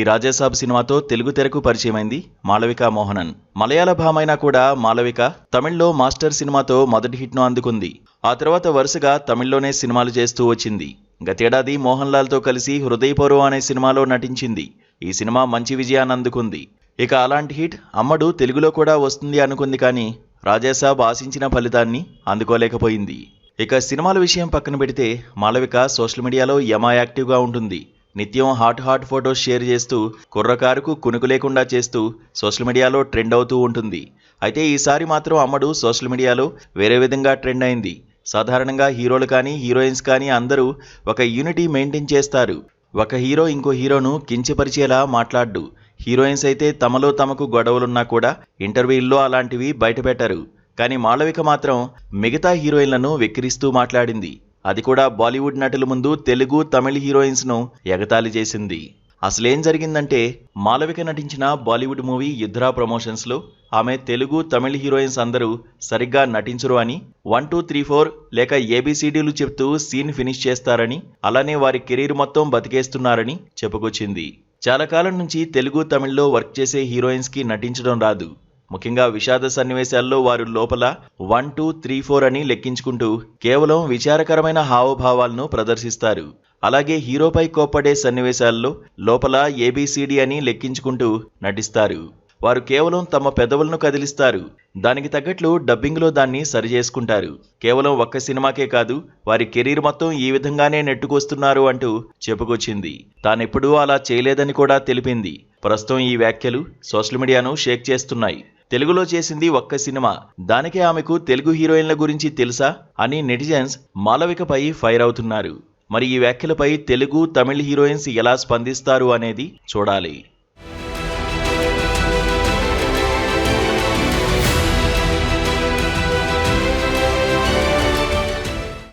The Raja Saab సినిమాతో తెలుగు తెరకు పరిచయమైంది మాళవిక మోహనన్. మలయాళ భామైనా కూడా మాళవిక తమిళ్లో మాస్టర్ సినిమాతో మొదటి హిట్ను అందుకుంది. ఆ తర్వాత వరుసగా తమిళ్లోనే సినిమాలు చేస్తూ వచ్చింది. గతేడాది మోహన్ లాల్తో కలిసి హృదయపూర్వం అనే సినిమాలో నటించింది. ఈ సినిమా మంచి విజయాన్ని అందుకుంది. ఇక అలాంటి హిట్ అమ్మడు తెలుగులో కూడా వస్తుంది అనుకుంది, కానీ రాజాసాబ్ ఆశించిన ఫలితాన్ని అందుకోలేకపోయింది. ఇక సినిమాల విషయం పక్కన పెడితే మాళవిక సోషల్ మీడియాలో యమా యాక్టివ్గా ఉంటుంది. నిత్యం హాట్ ఫొటోస్ షేర్ చేస్తూ కుర్రకారుకు కునుకు లేకుండా చేస్తూ సోషల్ మీడియాలో ట్రెండ్ అవుతూ ఉంటుంది. అయితే ఈసారి మాత్రం అమ్మడు సోషల్ మీడియాలో వేరే విధంగా ట్రెండ్ అయింది. సాధారణంగా హీరోలు కానీ హీరోయిన్స్ కానీ అందరూ ఒక యూనిటీ మెయింటైన్ చేస్తారు. ఒక హీరో ఇంకో హీరోను కించపరిచేలా మాట్లాడ్డు. హీరోయిన్స్ అయితే తమలో తమకు గొడవలున్నా కూడా ఇంటర్వ్యూల్లో అలాంటివి బయటపెట్టరు. కానీ మాళవిక మాత్రం మిగతా హీరోయిన్లను వెక్కిరిస్తూ మాట్లాడింది. అది కూడా బాలీవుడ్ నటుల ముందు తెలుగు తమిళ హీరోయిన్స్ను ఎగతాళి చేసింది. అసలేం జరిగిందంటే మాళవిక నటించిన బాలీవుడ్ మూవీ యుద్ధ్రా ప్రమోషన్స్లో ఆమె తెలుగు తమిళ హీరోయిన్స్ అందరూ సరిగ్గా నటించరు అని 1, 2, 3, 4 లేక ఏబిసిడీలు చెప్తూ సీన్ ఫినిష్ చేస్తారని, అలానే వారి కెరీర్ మొత్తం బతికేస్తున్నారని చెప్పుకొచ్చింది. చాలా కాలం నుంచి తెలుగు తమిళ్లో వర్క్ చేసే హీరోయిన్స్కి నటించడం రాదు. ముఖ్యంగా విషాద సన్నివేశాల్లో వారు లోపల 1, 2, 3, 4 అని లెక్కించుకుంటూ కేవలం విచారకరమైన హావభావాలను ప్రదర్శిస్తారు. అలాగే హీరోపై కోప్పడే సన్నివేశాల్లో లోపల ఏబిసిడి అని లెక్కించుకుంటూ నటిస్తారు. వారు కేవలం తమ పెదవులను కదిలిస్తారు. దానికి తగ్గట్లు డబ్బింగ్లో దాన్ని సరిచేసుకుంటారు. కేవలం ఒక్క సినిమాకే కాదు, వారి కెరీర్ మొత్తం ఈ విధంగానే నెట్టుకొస్తున్నారు అంటూ చెప్పుకొచ్చింది. తానెప్పుడూ అలా చేయలేదని కూడా తెలిపింది. ప్రస్తుతం ఈ వ్యాఖ్యలు సోషల్ మీడియాను షేక్ చేస్తున్నాయి. తెలుగులో చేసింది ఒక్క సినిమా, దానికే ఆమెకు తెలుగు హీరోయిన్ల గురించి తెలుసా అని నెటిజన్స్ మాళవికపై ఫైర్ అవుతున్నారు. మరి ఈ వ్యాఖ్యలపై తెలుగు తమిళ హీరోయిన్స్ ఎలా స్పందిస్తారు అనేది చూడాలి.